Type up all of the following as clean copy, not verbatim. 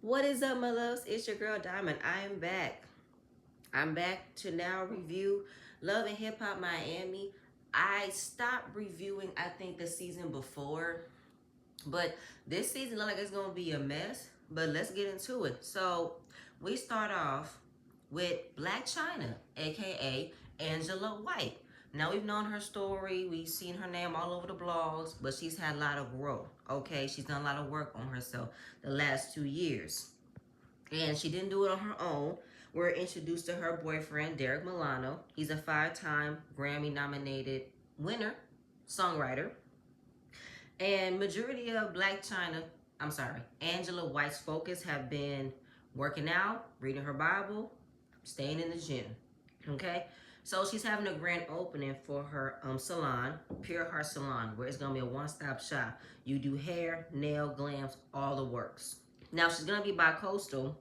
What is up, my loves? It's your girl Diamond. I am back. I'm back to now review Love and Hip Hop Miami. I stopped reviewing, I think, the season before, but this season looks like it's gonna be a mess. But let's get into it. So we start off with Blac Chyna, aka Angela White. Now we've known her story, we've seen her name all over the blogs, but she's had a lot of growth. Okay, she's done a lot of work on herself the last 2 years. And she didn't do it on her own. We're introduced to her boyfriend, Derek Milano. He's a 5-time Grammy nominated winner, songwriter. And majority of Angela White's focus have been working out, reading her Bible, staying in the gym. Okay? So she's having a grand opening for her salon, Pure Heart Salon, where it's gonna be a one-stop shop. You do hair, nail, glams, all the works. Now she's gonna be bi-coastal,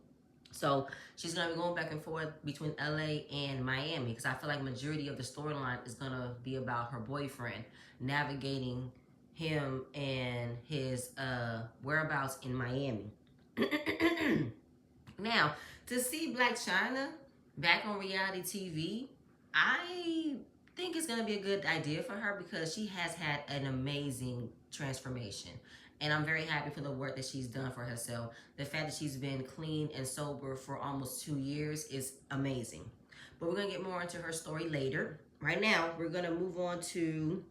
so she's gonna be going back and forth between LA and Miami, because I feel like majority of the storyline is gonna be about her boyfriend navigating him and his whereabouts in Miami. Now, to see Blac Chyna back on reality TV, I think it's gonna be a good idea for her because she has had an amazing transformation. And I'm very happy for the work that she's done for herself. The fact that she's been clean and sober for almost 2 years is amazing. But we're gonna get more into her story later. Right now, we're gonna move on to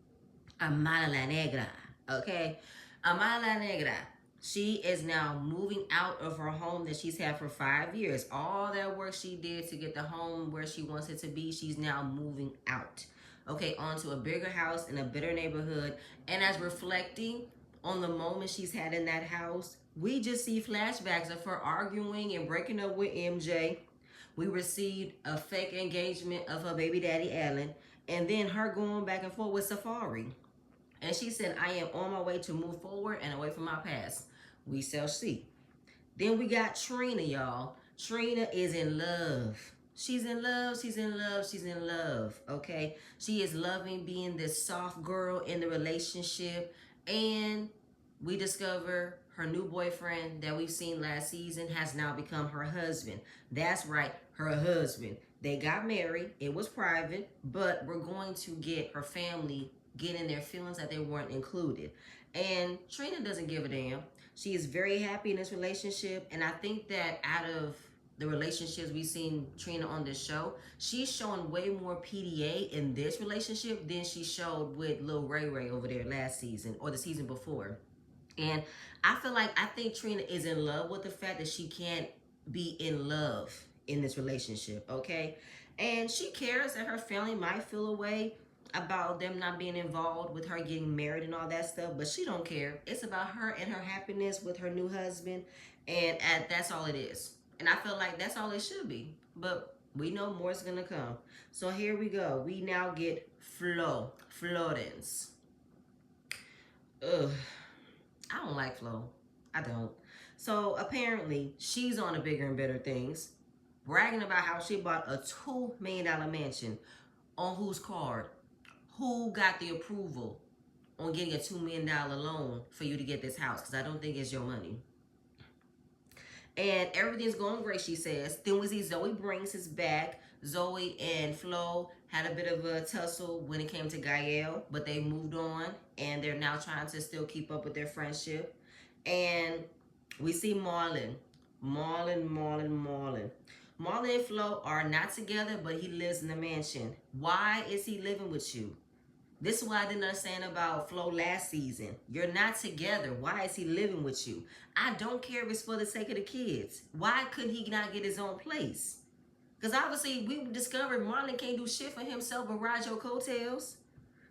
Amara La Negra, okay? Amara La Negra, she is now moving out of her home that she's had for 5 years. All that work she did to get the home where she wants it to be, she's now moving out. Okay, onto a bigger house in a better neighborhood. And as reflecting on the moment she's had in that house, we just see flashbacks of her arguing and breaking up with MJ. We received a fake engagement of her baby daddy, Alan, and then her going back and forth with Safari. And she said, I am on my way to move forward and away from my past. We shall see. Then we got Trina, y'all. Trina is in love. She's in love, she's in love, she's in love, okay? She is loving being this soft girl in the relationship. And we discover her new boyfriend that we've seen last season has now become her husband. That's right, her husband. They got married. It was private, but we're going to get her family getting their feelings that they weren't included. And Trina doesn't give a damn. She is very happy in this relationship. And I think that out of the relationships we've seen Trina on this show, she's showing way more PDA in this relationship than she showed with Lil Ray Ray over there last season or the season before. And I think Trina is in love with the fact that she can't be in love in this relationship, okay? And she cares that her family might feel a way about them not being involved with her getting married and all that stuff, but she don't care. It's about her and her happiness with her new husband, and that's all it is. And I feel like that's all it should be, but we know more is gonna come. So here we go. We now get Florence. Ugh, I don't like Flo. I don't. So apparently she's on to bigger and better things, bragging about how she bought a $2 million mansion. On whose card? Who got the approval on getting a $2 million loan for you to get this house? Because I don't think it's your money. And everything's going great, she says. Then we see Zoe Brings is back. Zoe and Flo had a bit of a tussle when it came to Gael, but they moved on, and they're now trying to still keep up with their friendship. And we see Marlon. Marlon and Flo are not together, but he lives in the mansion. Why is he living with you? This is what I didn't understand about Flo last season. You're not together. Why is he living with you? I don't care if it's for the sake of the kids. Why couldn't he not get his own place? Because obviously we discovered Marlon can't do shit for himself but ride your coattails.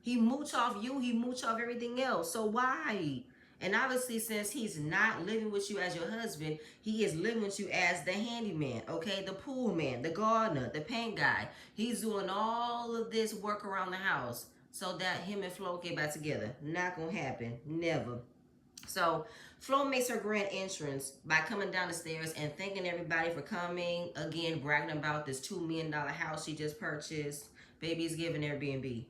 He mooch off you. He mooch off everything else. So why? And obviously, since he's not living with you as your husband, he is living with you as the handyman, okay? The pool man, the gardener, the paint guy. He's doing all of this work around the house so that him and Flo get back together. Not gonna happen. Never. So Flo makes her grand entrance by coming down the stairs and thanking everybody for coming. Again, bragging about this $2 million house she just purchased. Baby's giving Airbnb.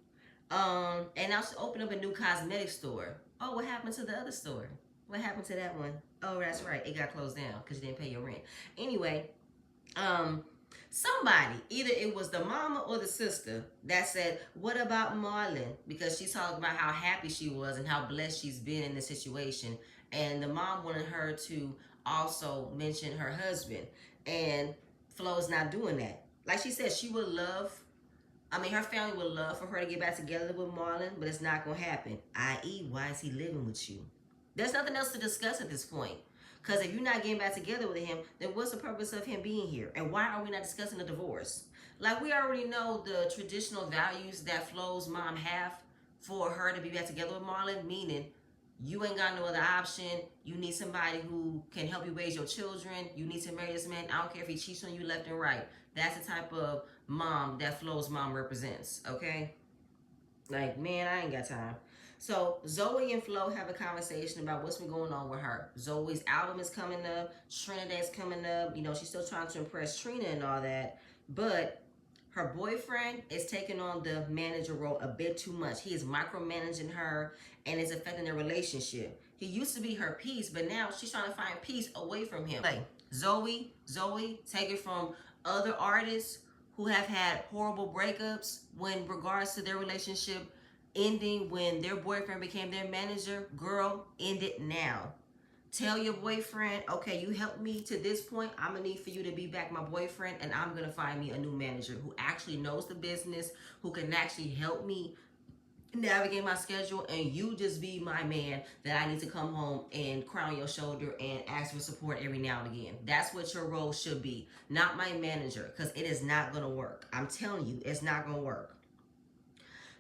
And now she opened up a new cosmetic store. Oh, what happened to the other store? What happened to that one? Oh, that's right. It got closed down because you didn't pay your rent. Anyway, um, somebody, either it was the mama or the sister, that said, "What about Marlon?" Because she's talking about how happy she was and how blessed she's been in the situation. And the mom wanted her to also mention her husband. And Flo's not doing that. Like she said, she would love, I mean, her family would love for her to get back together with Marlon, but it's not going to happen. I.e., why is he living with you? There's nothing else to discuss at this point. Because if you're not getting back together with him, then what's the purpose of him being here? And why are we not discussing a divorce? Like, we already know the traditional values that Flo's mom have for her to be back together with Marlon, meaning you ain't got no other option. You need somebody who can help you raise your children. You need to marry this man. I don't care if he cheats on you left and right. That's the type of mom that Flo's mom represents, okay? Like, man, I ain't got time. So Zoe and Flo have a conversation about what's been going on with her. Zoe's album is coming up. Trinidad's coming up. You know, she's still trying to impress Trina and all that. But her boyfriend is taking on the manager role a bit too much. He is micromanaging her and it's affecting their relationship. He used to be her peace, but now she's trying to find peace away from him. Like, Zoe, take it from other artists who have had horrible breakups when regards to their relationship ending when their boyfriend became their manager. Girl, end it now. Tell your boyfriend, okay, you helped me to this point. I'm gonna need for you to be back my boyfriend, and I'm gonna find me a new manager who actually knows the business, who can actually help me navigate my schedule, and you just be my man that I need to come home and cry on your shoulder and ask for support every now and again. That's what your role should be, not my manager, because it is not gonna work. I'm telling you, it's not gonna work.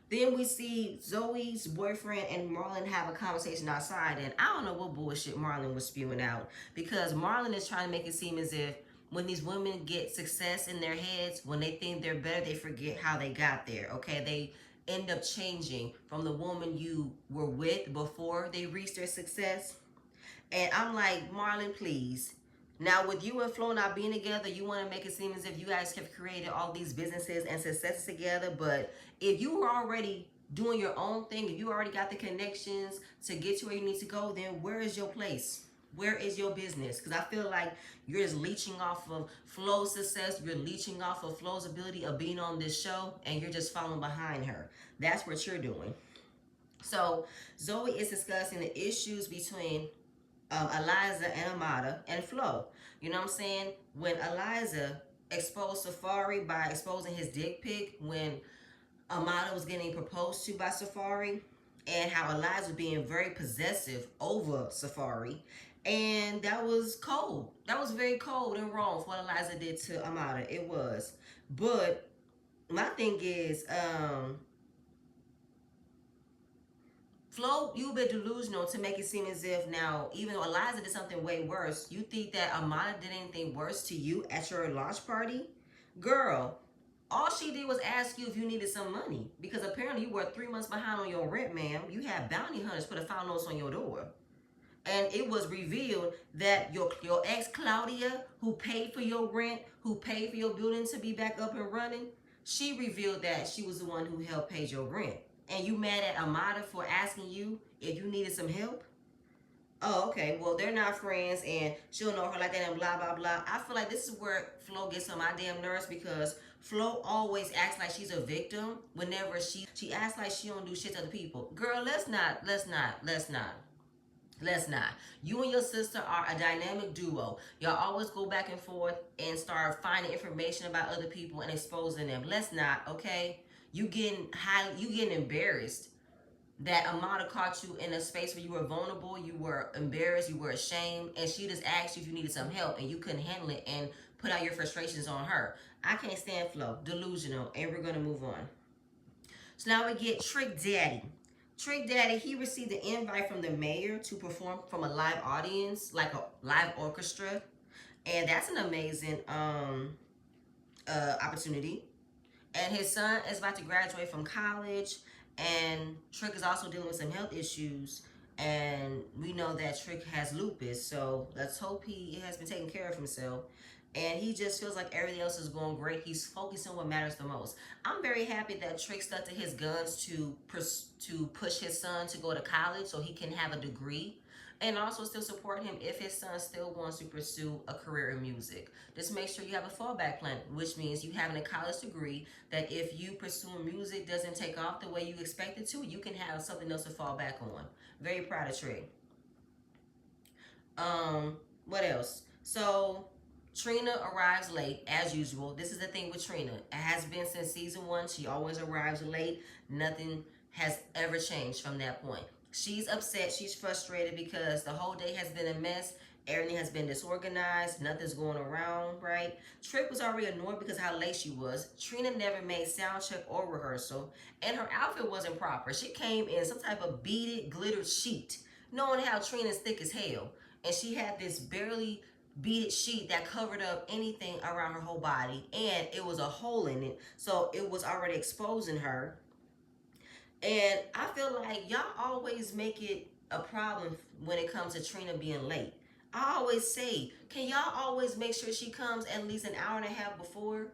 Then we see Zoe's boyfriend and Marlon have a conversation outside, and I don't know what bullshit Marlon was spewing out, because Marlon is trying to make it seem as if when these women get success in their heads, when they think they're better, they forget how they got there, okay? They end up changing from the woman you were with before they reached their success. And I'm like, Marlon, please. Now, with you and Flo not being together, you want to make it seem as if you guys have created all these businesses and successes together. But if you were already doing your own thing, if you already got the connections to get to where you need to go, then where is your place? Where is your business? Because I feel like you're just leeching off of Flo's success. You're leeching off of Flo's ability of being on this show, and you're just following behind her. That's what you're doing. So Zoe is discussing the issues between Eliza and Amada and Flo. You know what I'm saying? When Eliza exposed Safari by exposing his dick pic when Amada was getting proposed to by Safari, and how Eliza was being very possessive over Safari. And that was cold. That was very cold and wrong for what Eliza did to Amada. It was. But my thing is, Flo, you a bit delusional to make it seem as if now, even though Eliza did something way worse, you think that Amada did anything worse to you at your launch party? Girl, all she did was ask you if you needed some money, because apparently you were 3 months behind on your rent, ma'am. You had bounty hunters put a file notice on your door. And it was revealed that your ex Claudia, who paid for your rent, who paid for your building to be back up and running, she revealed that she was the one who helped pay your rent. And you mad at Amada for asking you if you needed some help? Oh, okay. Well, they're not friends, and she'll know her like that, and blah, blah, blah. I feel like this is where Flo gets on my damn nerves, because Flo always acts like she's a victim whenever she acts like she don't do shit to other people. Girl, let's not. You and your sister are a dynamic duo. Y'all always go back and forth and start finding information about other people and exposing them. Let's not, okay? You getting embarrassed that Amada caught you in a space where you were vulnerable, you were embarrassed, you were ashamed, and she just asked you if you needed some help and you couldn't handle it and put out your frustrations on her. I can't stand Flo. Delusional. And we're going to move on. So now we get Trick Daddy. Trick Daddy, he received an invite from the mayor to perform from a live audience, like a live orchestra. And that's an amazing opportunity. And his son is about to graduate from college, and Trick is also dealing with some health issues, and we know that Trick has lupus, so let's hope he has been taking care of himself. And he just feels like everything else is going great. He's focusing on what matters the most. I'm very happy that Trick stuck to his guns to push his son to go to college so he can have a degree and also still support him if his son still wants to pursue a career in music. Just make sure you have a fallback plan, which means you having a college degree that if you pursue music doesn't take off the way you expect it to, you can have something else to fall back on. Very proud of Trey. What else? So Trina arrives late as usual. This is the thing with Trina. It has been since season 1. She always arrives late. Nothing has ever changed from that point. She's upset. She's frustrated because the whole day has been a mess. Everything has been disorganized. Nothing's going around, right? Trick was already annoyed because how late she was. Trina never made sound check or rehearsal. And her outfit wasn't proper. She came in some type of beaded, glittered sheet, knowing how Trina's thick as hell. And she had this barely beaded sheet that covered up anything around her whole body, and it was a hole in it, so it was already exposing her. And I feel like y'all always make it a problem when it comes to Trina being late. I always say, can y'all always make sure she comes at least an hour and a half before?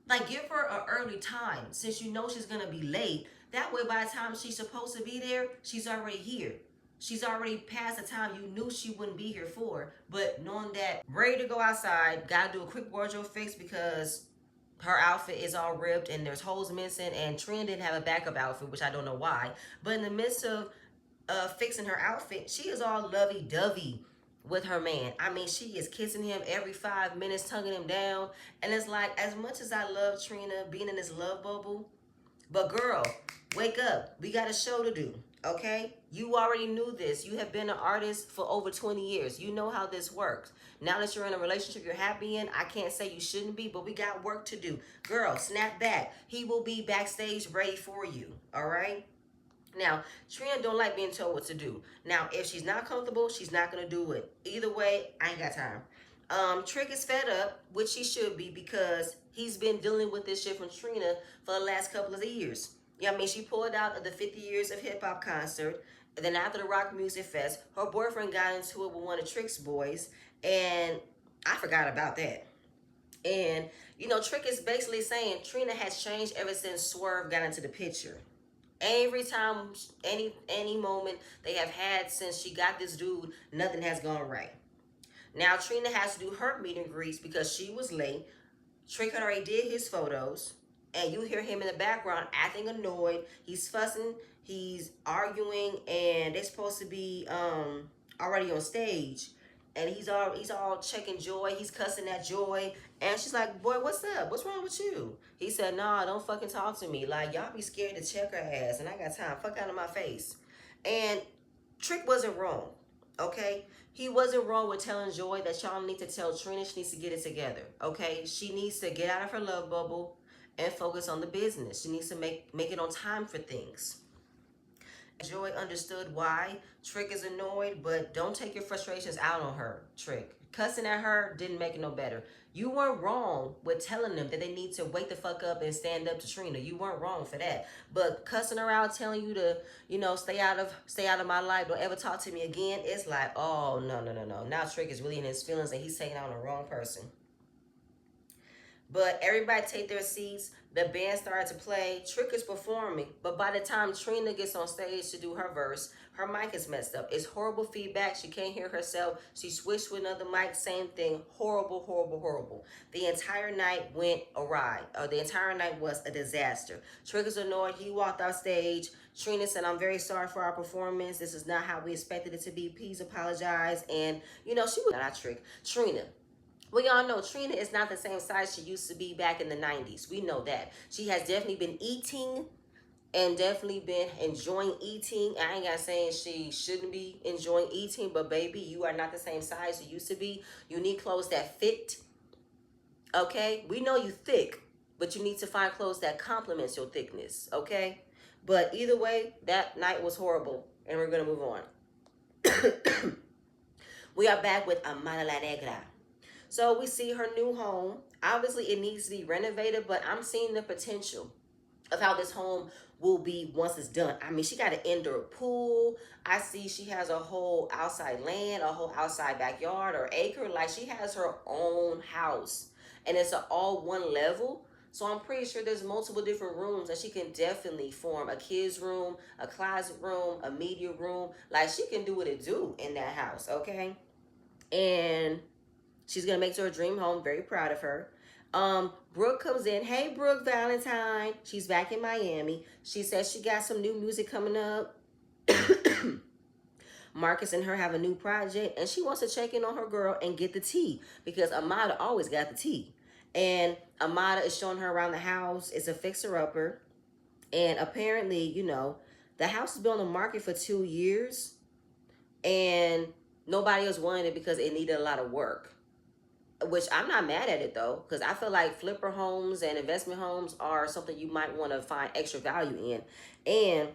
Like, give her an early time since you know she's gonna be late. That way, by the time she's supposed to be there, she's already here. She's already past the time you knew she wouldn't be here for. But knowing that, ready to go outside, gotta do a quick wardrobe fix because her outfit is all ripped and there's holes missing, and Trina didn't have a backup outfit, which I don't know why. But in the midst of fixing her outfit, she is all lovey-dovey with her man. I mean, she is kissing him every 5 minutes, tonguing him down. And it's like, as much as I love Trina being in this love bubble, but girl, wake up. We got a show to do, okay? You already knew this. You have been an artist for over 20 years. You know how this works. Now that you're in a relationship you're happy in, I can't say you shouldn't be, but we got work to do. Girl, snap back. He will be backstage ready for you, all right? Now, Trina don't like being told what to do. Now, if she's not comfortable, she's not going to do it. Either way, I ain't got time. Trick is fed up, which he should be, because he's been dealing with this shit from Trina for the last couple of years. Yeah, I mean, she pulled out of the 50 Years of Hip Hop concert. And then after the Rock Music Fest, her boyfriend got into it with one of Trick's boys. And I forgot about that. And, you know, Trick is basically saying Trina has changed ever since Swerve got into the picture. Every time, any moment they have had since she got this dude, nothing has gone right. Now Trina has to do her meet and greets because she was late. Trick already did his photos, and you hear him in the background acting annoyed. He's fussing, he's arguing, and they're supposed to be already on stage. And he's all checking Joy. He's cussing at Joy. And she's like, boy, what's up? What's wrong with you? He said, nah, don't fucking talk to me. Like, y'all be scared to check her ass. And I got time. Fuck out of my face. And Trick wasn't wrong, okay? He wasn't wrong with telling Joy that y'all need to tell Trina she needs to get it together, okay? She needs to get out of her love bubble and focus on the business. She needs to make it on time for things. Joy understood why Trick is annoyed, but don't take your frustrations out on her, Trick. Cussing at her didn't make it no better. You weren't wrong with telling them that they need to wake the fuck up and stand up to Trina. You weren't wrong for that. But cussing her out, telling you to, you know, stay out of my life, don't ever talk to me again, it's like, oh, no. Now Trick is really in his feelings and he's taking out on the wrong person. But everybody take their seats. The band started to play. Trick is performing. But by the time Trina gets on stage to do her verse, her mic is messed up. It's horrible feedback. She can't hear herself. She switched to another mic. Same thing. Horrible. The entire night went awry. The entire night was a disaster. Trick is annoyed. He walked off stage. Trina said, I'm very sorry for our performance. This is not how we expected it to be. Please apologize. And, you know, she was not Trick. Trina. Well, y'all know Trina is not the same size she used to be back in the 90s. We know that. She has definitely been eating and definitely been enjoying eating. I ain't got saying she shouldn't be enjoying eating, but baby, you are not the same size you used to be. You need clothes that fit. Okay? We know you thick, but you need to find clothes that complements your thickness. Okay? But either way, that night was horrible, and we're going to move on. We are back with Amara La Negra. So we see her new home. Obviously, it needs to be renovated, but I'm seeing the potential of how this home will be once it's done. I mean, she got an indoor pool. I see she has a whole outside land, a whole outside backyard or acre. Like, she has her own house. And it's an all one level. So I'm pretty sure there's multiple different rooms that she can definitely form a kids room, a closet room, a media room. Like she can do what it do in that house, okay? And she's gonna make it to her dream home. Very proud of her. Brooke comes in. Hey, Brooke Valentine. She's back in Miami. She says she got some new music coming up. Marcus and her have a new project, and she wants to check in on her girl and get the tea because Amada always got the tea. And Amada is showing her around the house. It's a fixer upper, and apparently, the house has been on the market for 2 years, and nobody else wanted it because it needed a lot of work. Which I'm not mad at it though, because I feel like flipper homes and investment homes are something you might want to find extra value in. And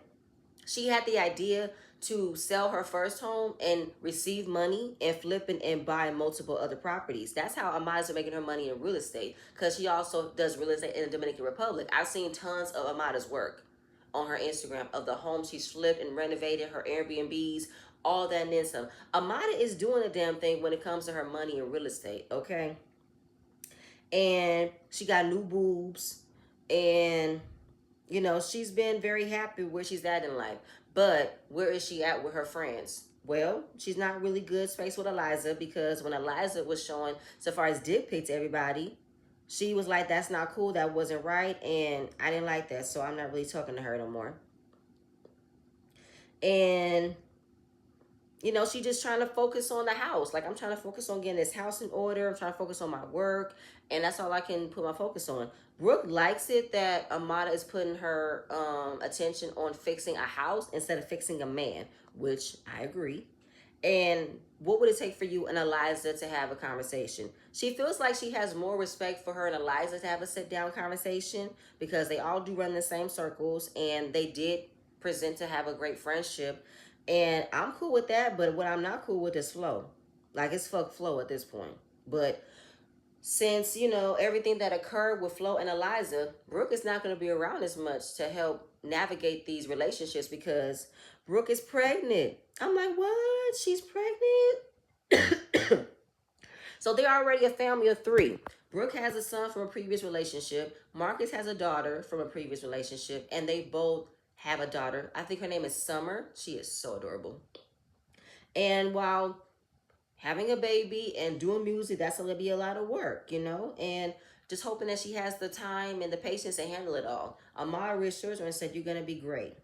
she had the idea to sell her first home and receive money and flip and buy multiple other properties. That's how Amada's making her money in real estate, because she also does real estate in the Dominican Republic. I've seen tons of Amada's work on her Instagram of the homes she's flipped and renovated, her Airbnbs, all that and then some. Amada is doing a damn thing when it comes to her money in real estate, okay? And she got new boobs, and she's been very happy where she's at in life. But where is she at with her friends? Well, she's not really good space with Eliza, because when Eliza was showing so far as dick pics to everybody, she was like, that's not cool, that wasn't right, and I didn't like that, so I'm not really talking to her no more. And she just trying to focus on the house. Like, I'm trying to focus on getting this house in order. I'm trying to focus on my work. And that's all I can put my focus on. Brooke likes it that Amada is putting her attention on fixing a house instead of fixing a man, which I agree. And what would it take for you and Eliza to have a conversation? She feels like she has more respect for her and Eliza to have a sit-down conversation, because they all do run the same circles, and they did present to have a great friendship. And I'm cool with that, but what I'm not cool with is Flo. Like, it's fuck Flo at this point. But since, everything that occurred with Flo and Eliza, Brooke is not going to be around as much to help navigate these relationships, because Brooke is pregnant. I'm like, what? She's pregnant? So they're already a family of 3. Brooke has a son from a previous relationship. Marcus has a daughter from a previous relationship. And they both have a daughter. I think her name is Summer. She is so adorable. And while having a baby and doing music, that's going to be a lot of work, and just hoping that she has the time and the patience to handle it all. Amara reassured her and said, you're going to be great.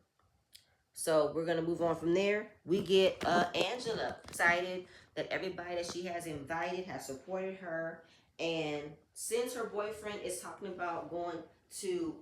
So we're going to move on from there. We get Angela excited that everybody that she has invited has supported her. And since her boyfriend is talking about going to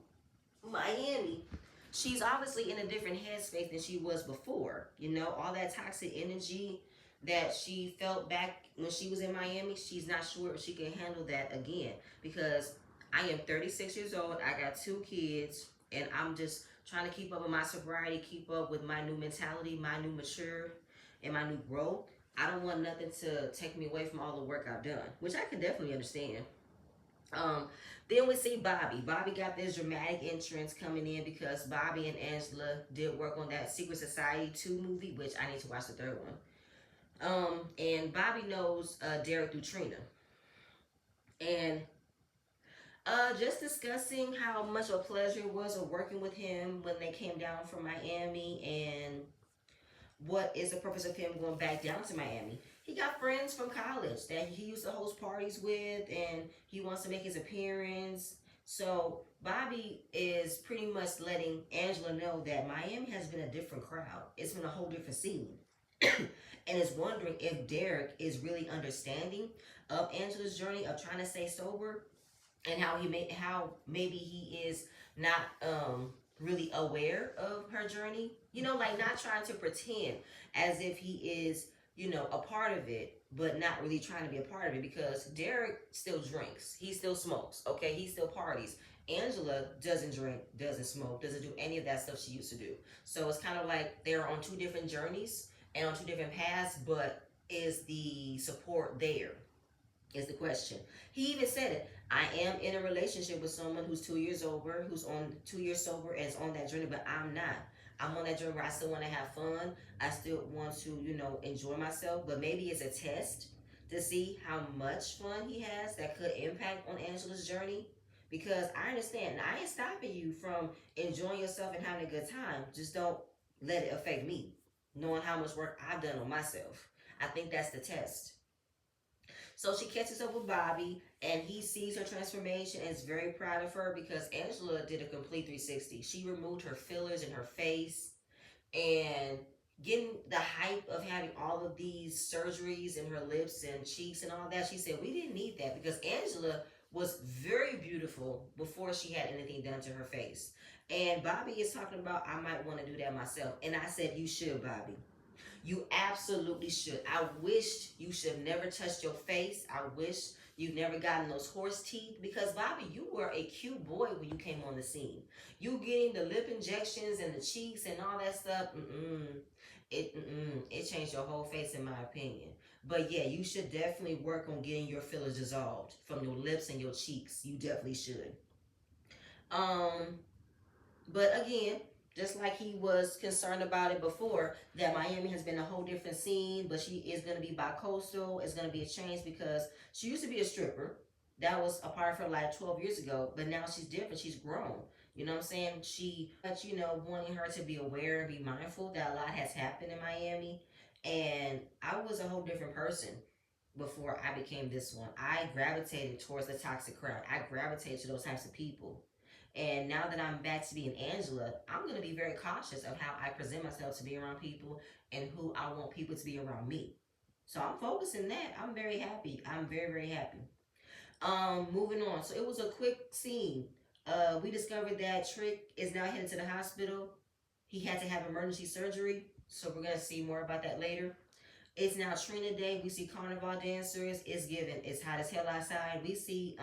Miami, she's obviously in a different headspace than she was before. All that toxic energy that she felt back when she was in Miami, she's not sure if she can handle that again. Because I am 36 years old, I got 2 kids, and I'm just trying to keep up with my sobriety, keep up with my new mentality, my new mature, and my new growth. I don't want nothing to take me away from all the work I've done, which I can definitely understand. Then we see Bobby. Bobby got this dramatic entrance coming in because Bobby and Angela did work on that Secret Society 2 movie, which I need to watch the 3rd one. And Bobby knows Derek through Trina. And just discussing how much of a pleasure it was of working with him when they came down from Miami, and what is the purpose of him going back down to Miami. He got friends from college that he used to host parties with, and he wants to make his appearance. So Bobby is pretty much letting Angela know that Miami has been a different crowd. It's been a whole different scene. And is wondering if Derek is really understanding of Angela's journey of trying to stay sober, and how maybe he is not really aware of her journey. Like, not trying to pretend as if he is, a part of it, but not really trying to be a part of it, because Derek still drinks. He still smokes, okay? He still parties. Angela doesn't drink, doesn't smoke, doesn't do any of that stuff she used to do. So it's kind of like they're on 2 different journeys and on 2 different paths, but is the support there? Is the question. He even said it. I am in a relationship with someone who's 2 years over, who's on 2 years sober, and is on that journey, but I'm not. I'm on that journey where I still want to have fun. I still want to, enjoy myself, but maybe it's a test to see how much fun he has that could impact on Angela's journey, Because I understand, and I ain't stopping you from enjoying yourself and having a good time. Just don't let it affect me, knowing how much work I've done on myself. I think that's the test. So she catches up with Bobby, and he sees her transformation and is very proud of her because Angela did a complete 360. She removed her fillers in her face and getting the hype of having all of these surgeries in her lips and cheeks and all that. She said, we didn't need that because Angela was very beautiful before she had anything done to her face. And Bobby is talking about, I might want to do that myself. And I said, you should, Bobby. You absolutely should. I wished you should have never touched your face. I wish you never gotten those horse teeth because Bobby, you were a cute boy when you came on the scene. You getting the lip injections and the cheeks and all that stuff. It changed your whole face in my opinion. But yeah, you should definitely work on getting your fillers dissolved from your lips and your cheeks. You definitely should. Um, but again, just like he was concerned about it before, that Miami has been a whole different scene, but she is going to be bi-coastal. It's going to be a change because she used to be a stripper. That was a part of her life 12 years ago, but now she's different. She's grown. You know what I'm saying? But wanting her to be aware and be mindful that a lot has happened in Miami. And I was a whole different person before I became this one. I gravitated towards the toxic crowd. I gravitated to those types of people. And now that I'm back to being Angela, I'm going to be very cautious of how I present myself to be around people and who I want people to be around me. So I'm focusing that. I'm very happy. I'm very, very happy. Moving on. So it was a quick scene. We discovered that Trick is now headed to the hospital. He had to have emergency surgery. So we're going to see more about that later. It's now Trina Day. We see carnival dancers. It's given. It's hot as hell outside. We see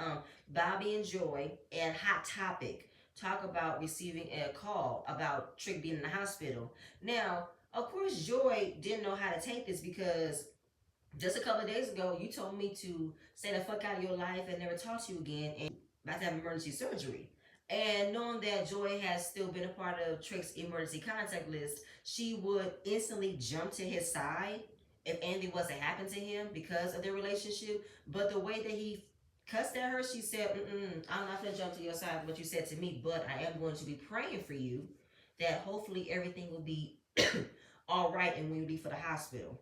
Bobby and Joy and Hot Topic talk about receiving a call about Trick being in the hospital. Now, of course, Joy didn't know how to take this because just a couple of days ago, you told me to stay the fuck out of your life and never talk to you again and about to have emergency surgery. And knowing that Joy has still been a part of Trick's emergency contact list, she would instantly jump to his side if anything was to happen to him because of their relationship. But the way that he cussed at her, she said, I'm not going to jump to your side what you said to me, but I am going to be praying for you that hopefully everything will be all right and when you leave for the hospital.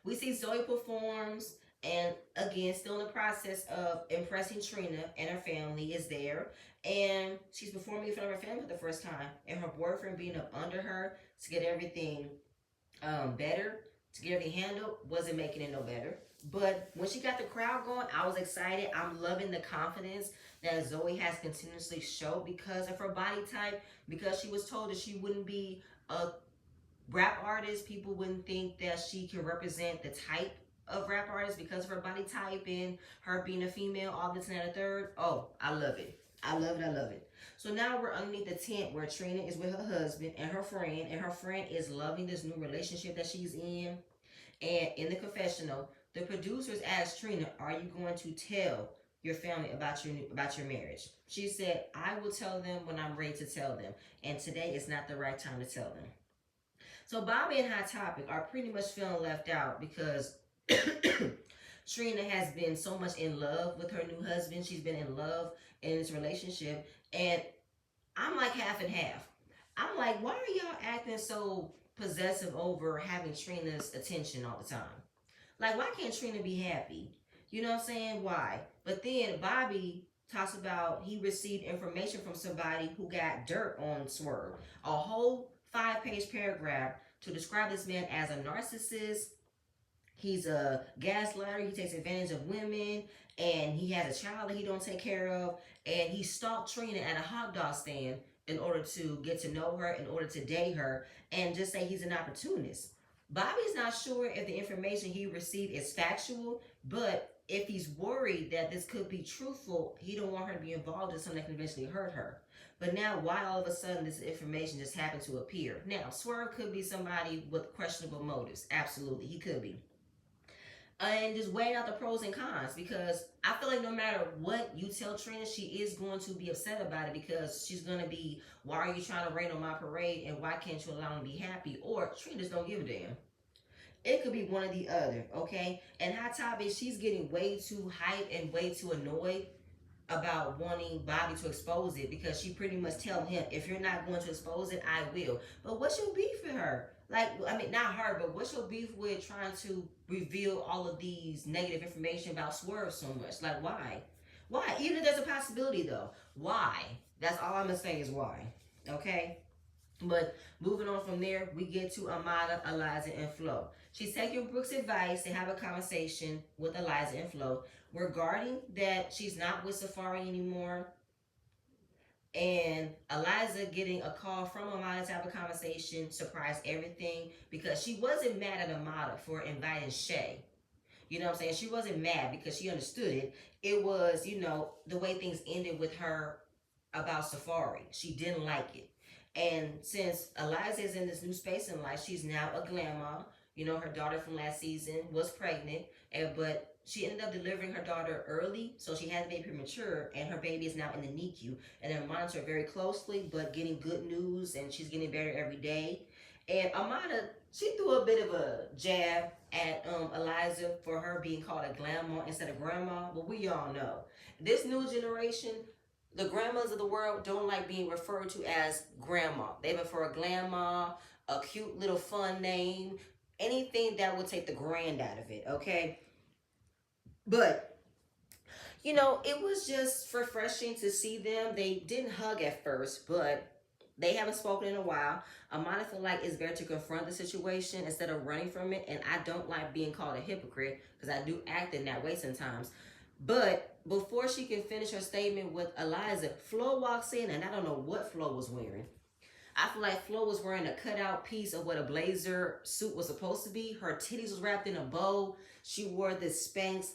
We see Zoe performs, and again, still in the process of impressing Trina, and her family is there. And she's performing in front of her family for the first time, and her boyfriend being up under her to get everything better, to get everything handled, wasn't making it no better. But when she got the crowd going, I was excited. I'm loving the confidence that Zoe has continuously showed because of her body type, because she was told that she wouldn't be a rap artist. People wouldn't think that she can represent the type of rap artist because of her body type and her being a female, all this and that and third. Oh, I love it. I love it. I love it. So now we're underneath the tent where Trina is with her husband and her friend is loving this new relationship that she's in. And in the confessional, the producers asked Trina, "Are you going to tell your family about your marriage?" She said, "I will tell them when I'm ready to tell them, and today is not the right time to tell them." So Bobby and Hot Topic are pretty much feeling left out because Trina has been so much in love with her new husband. She's been in love in this relationship. And I'm like half and half. I'm like, why are y'all acting so possessive over having Trina's attention all the time? Like, why can't Trina be happy? You know what I'm saying? Why? But then Bobby talks about he received information from somebody who got dirt on Swerve. A whole 5-page paragraph to describe this man as a narcissist. He's a gaslighter. He takes advantage of women, and he has a child that he don't take care of. And he stalked Trina at a hot dog stand in order to get to know her, in order to date her, and just say he's an opportunist. Bobby's not sure if the information he received is factual, but if he's worried that this could be truthful, he don't want her to be involved in something that can eventually hurt her. But now, why all of a sudden this information just happened to appear? Now, Swerve could be somebody with questionable motives. Absolutely, he could be. And just weighing out the pros and cons, because I feel like no matter what you tell Trina, she is going to be upset about it because she's going to be, why are you trying to rain on my parade and why can't you allow me to be happy? Or Trina just don't give a damn. It could be one or the other, okay? And Hot Topic, she's getting way too hyped and way too annoyed about wanting Bobby to expose it because she pretty much telling him, if you're not going to expose it, I will. But what's your beef with her? Like, I mean, not her, but what's your beef with trying to reveal all of these negative information about Swerve so much? Like, why? Why? Even if there's a possibility, though, why? That's all I'm gonna say is why. Okay? But moving on from there, we get to Amada, Eliza, and Flo. She's taking Brooke's advice to have a conversation with Eliza and Flo regarding that she's not with Safari anymore. And Eliza getting a call from Amada to have a conversation surprised everything because she wasn't mad at Amada for inviting Shay. You know what I'm saying? She wasn't mad because she understood it. It was, you know, the way things ended with her about Safari. She didn't like it. And since Eliza is in this new space in life, she's now a grandma. You know, her daughter from last season was pregnant, but she ended up delivering her daughter early, so she had the baby premature, and her baby is now in the NICU. And they're monitored very closely, but getting good news, and she's getting better every day. And Amada, she threw a bit of a jab at Eliza for her being called a grandma instead of grandma, but we all know this new generation, the grandmas of the world don't like being referred to as grandma. They prefer a grandma, a cute little fun name, anything that would take the grand out of it, okay? But, you know, it was just refreshing to see them. They didn't hug at first, but they haven't spoken in a while. Amada feel like it's better to confront the situation instead of running from it. And I don't like being called a hypocrite because I do act in that way sometimes. But before she can finish her statement with Eliza, Flo walks in, and I don't know what Flo was wearing. I feel like Flo was wearing a cutout piece of what a blazer suit was supposed to be. Her titties was wrapped in a bow. She wore this Spanx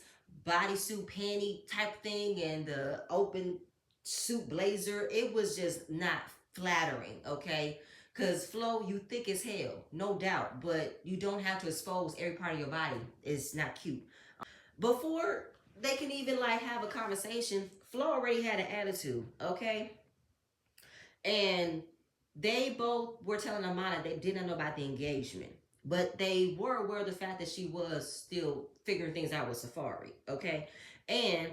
bodysuit panty type thing and the open suit blazer. It was just not flattering, okay? Because Flo, you thick as hell, no doubt, but you don't have to expose every part of your body. It's not cute. Before they can even like have a conversation, Flo already had an attitude, okay? And they both were telling Amada they didn't know about the engagement, but they were aware of the fact that she was still figuring things out with Safari, okay? And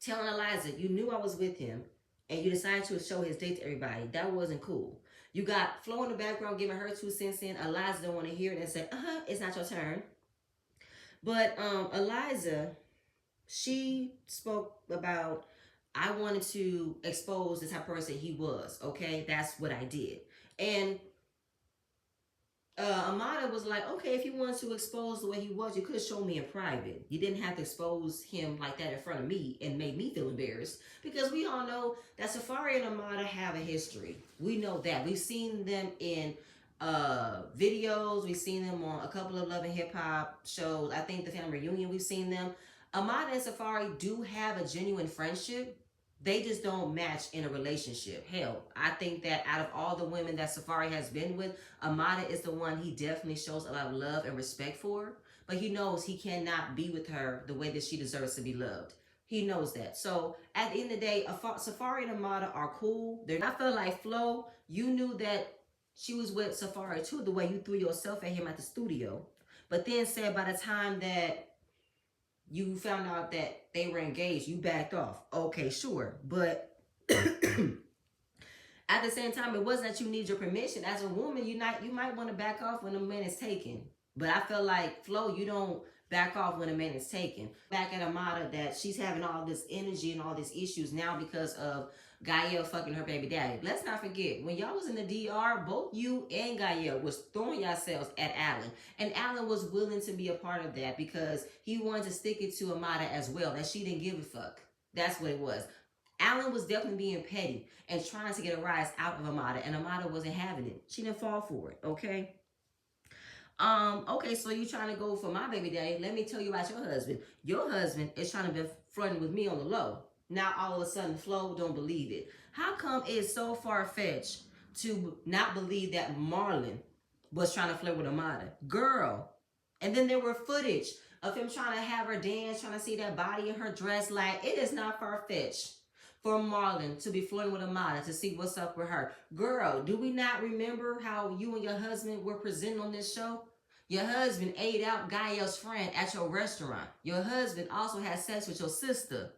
telling Eliza, you knew I was with him, and you decided to show his date to everybody. That wasn't cool. You got Flo in the background giving her 2 cents in. Eliza don't want to hear it and say, it's not your turn. But Eliza, she spoke about, I wanted to expose the type of person he was, okay? That's what I did. And Amada was like, okay, if you wanted to expose the way he was, you could have shown me in private. You didn't have to expose him like that in front of me and make me feel embarrassed. Because we all know that Safari and Amada have a history. We know that. We've seen them in videos. We've seen them on a couple of Love and Hip Hop shows. I think the Family Reunion, we've seen them. Amada and Safari do have a genuine friendship. They just don't match in a relationship. Hell, I think that out of all the women that Safari has been with, Amada is the one he definitely shows a lot of love and respect for. But he knows he cannot be with her the way that she deserves to be loved. He knows that. So at the end of the day, Safari and Amada are cool. I feel like Flo, you knew that she was with Safari too, the way you threw yourself at him at the studio. But then said by the time that you found out that they were engaged, you backed off. Okay, sure. But at the same time, it wasn't that you need your permission. As a woman, you might want to back off when a man is taken. But I feel like, Flo, you don't back off when a man is taken. Back at Amada that she's having all this energy and all these issues now because of Gael fucking her baby daddy. Let's not forget, when y'all was in the DR, both you and Gael was throwing yourselves at Alan. And Alan was willing to be a part of that because he wanted to stick it to Amada as well. And she didn't give a fuck. That's what it was. Alan was definitely being petty and trying to get a rise out of Amada. And Amada wasn't having it. She didn't fall for it, okay? Okay, so you trying to go for my baby daddy. Let me tell you about your husband. Your husband is trying to be flirting with me on the low. Now all of a sudden Flo don't believe it. How come it's so far-fetched to not believe that Marlon was trying to flirt with Amada? Girl. And then there were footage of him trying to have her dance, trying to see that body in her dress. Like, it is not far-fetched for Marlon to be flirting with Amada to see what's up with her. Girl, do we not remember how you and your husband were presenting on this show? Your husband ate out Gael's friend at your restaurant. Your husband also had sex with your sister.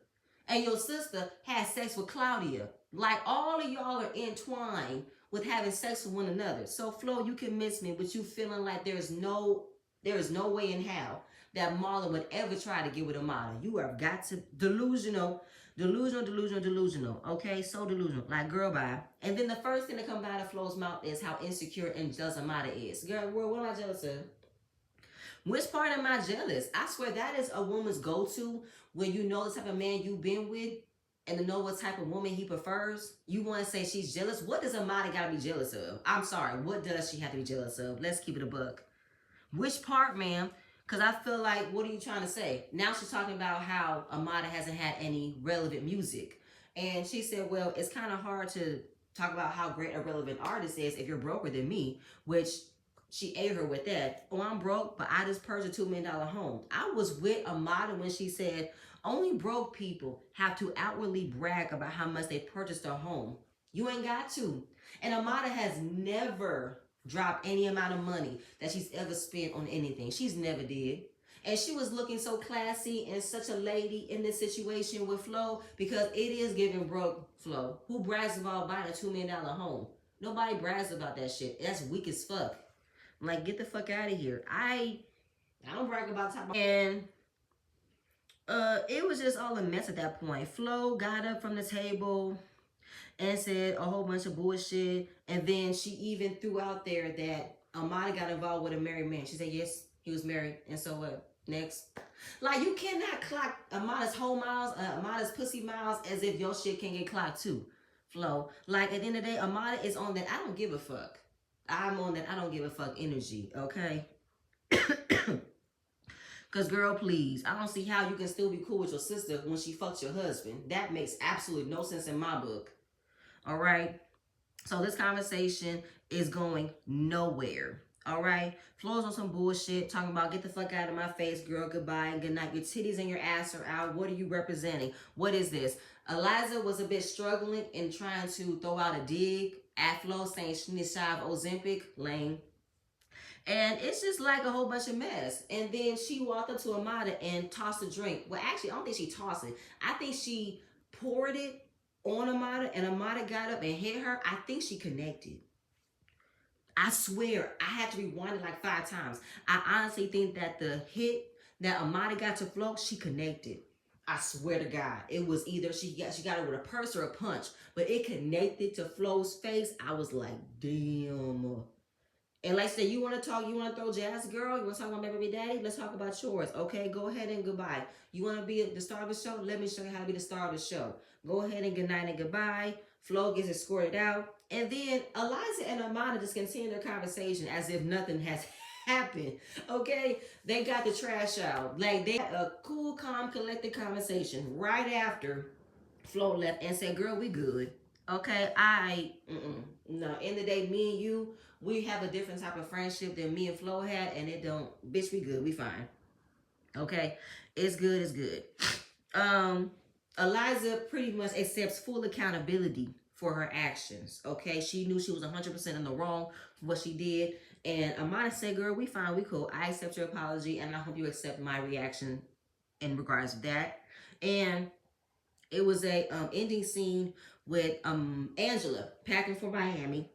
And your sister had sex with Claudia. Like all of y'all are entwined with having sex with one another. So Flo, you can miss me, but you feeling like there is no way in hell that Marlon would ever try to get with Amada. You have got to delusional. Okay, so delusional. Like girl, bye. And then the first thing that comes out of Flo's mouth is how insecure and jealous Amada is. Girl, what am I jealous of? Which part am I jealous? I swear that is a woman's go-to when you know the type of man you've been with and to know what type of woman he prefers. You want to say she's jealous? What does Amada got to be jealous of? I'm sorry. What does she have to be jealous of? Let's keep it a buck. Which part, ma'am? Because I feel like, what are you trying to say? Now she's talking about how Amada hasn't had any relevant music. And she said, well, it's kind of hard to talk about how great a relevant artist is if you're broker than me, which she ate her with that. Oh, I'm broke, but I just purchased a $2 million home. I was with Amada when she said, only broke people have to outwardly brag about how much they purchased a home. You ain't got to. And Amada has never drop any amount of money that she's ever spent on anything. She's never did. And she was looking so classy and such a lady in this situation with Flo because it is giving broke Flo. Who brags about buying a $2 million home? Nobody brags about that shit. That's weak as fuck. I'm like, get the fuck out of here. I don't brag about top. And it was just all a mess at that point. Flo got up from the table and said a whole bunch of bullshit. And then she even threw out there that Amada got involved with a married man. She said, yes, he was married. And so what? Next. Like, you cannot clock Amada's whole miles, Amada's pussy miles as if your shit can get clocked too, Flo. Like, at the end of the day, Amada is on that I don't give a fuck. I'm on that I don't give a fuck energy, okay? Because, girl, please, I don't see how you can still be cool with your sister when she fucks your husband. That makes absolutely no sense in my book. All right? So this conversation is going nowhere. All right? Flo's on some bullshit, talking about get the fuck out of my face, girl, goodbye, and good night. Your titties and your ass are out. What are you representing? What is this? Eliza was a bit struggling in trying to throw out a dig at Flo, saying she needs to have Ozempic, lame. And it's just like a whole bunch of mess. And then she walked up to Amada and tossed a drink. Well, actually, I don't think she tossed it. I think she poured it on Amada, and Amada got up and hit her. I think she connected. I swear, I had to rewind it like 5 times. I honestly think that the hit that Amada got to Flo, she connected. I swear to God, it was either she got it with a purse or a punch, but it connected to Flo's face. I was like, damn. And like I said, you want to talk, you want to throw jazz, girl? You want to talk about my baby daddy? Let's talk about yours. Okay, go ahead and goodbye. You want to be the star of the show? Let me show you how to be the star of the show. Go ahead and good night and goodbye. Flo gets escorted out. And then Eliza and Amada just continue their conversation as if nothing has happened. Okay? They got the trash out. Like, they had a cool, calm, collected conversation right after Flo left and said, girl, we good. Okay? No, end of the day, me and you, we have a different type of friendship than me and Flo had, and it don't, bitch, we good, we fine. Okay? It's good, it's good. Eliza pretty much accepts full accountability for her actions. Okay? She knew she was 100% in the wrong for what she did. And Amada said, girl, we fine, we cool. I accept your apology, and I hope you accept my reaction in regards to that. And it was a ending scene with Angela packing for Miami,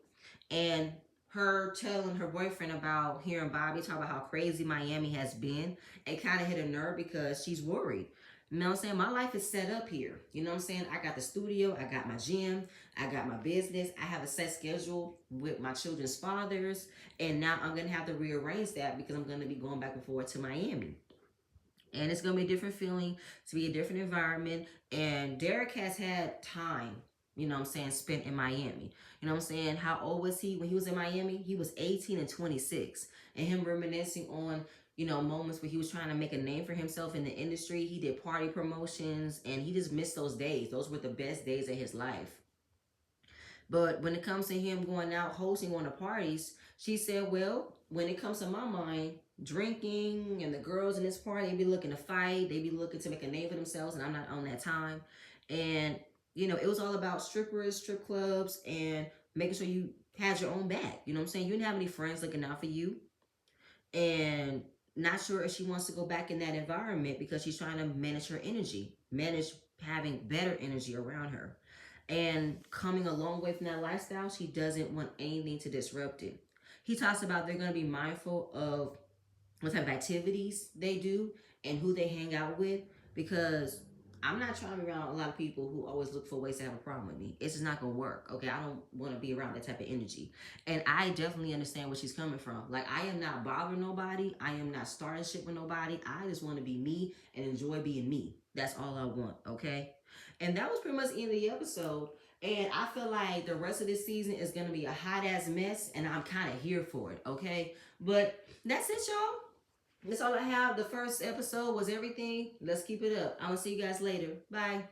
and her telling her boyfriend about hearing Bobby talk about how crazy Miami has been. It kind of hit a nerve because she's worried. You know what I'm saying? My life is set up here. You know what I'm saying? I got the studio, I got my gym, I got my business, I have a set schedule with my children's fathers, and now I'm going to have to rearrange that because I'm going to be going back and forth to Miami. And it's going to be a different feeling, to be a different environment, and Derek has had time, you know what I'm saying, spent in Miami. You know what I'm saying? How old was he when he was in Miami? He was 18 and 26. And him reminiscing on, you know, moments where he was trying to make a name for himself in the industry. He did party promotions, and he just missed those days. Those were the best days of his life. But when it comes to him going out hosting one of the parties, she said, well, when it comes to my mind, drinking and the girls in this party, they be looking to fight. They be looking to make a name for themselves, and I'm not on that time. And you know, it was all about strippers, strip clubs, and making sure you had your own back. You know what I'm saying? You didn't have any friends looking out for you. And not sure if she wants to go back in that environment because she's trying to manage her energy, manage having better energy around her. And coming a long way from that lifestyle, she doesn't want anything to disrupt it. He talks about they're going to be mindful of what type of activities they do and who they hang out with, because I'm not trying to be around a lot of people who always look for ways to have a problem with me. It's just not gonna work. Okay, I don't want to be around that type of energy. And I definitely understand where she's coming from. Like, I am not bothering nobody. I am not starting shit with nobody. I just want to be me and enjoy being me. That's all I want. Okay. And that was pretty much the end of the episode. And I feel like the rest of this season is gonna be a hot ass mess, and I'm kind of here for it. Okay. But that's it, y'all. That's all I have. The first episode was everything. Let's keep it up. I'm going to see you guys later. Bye.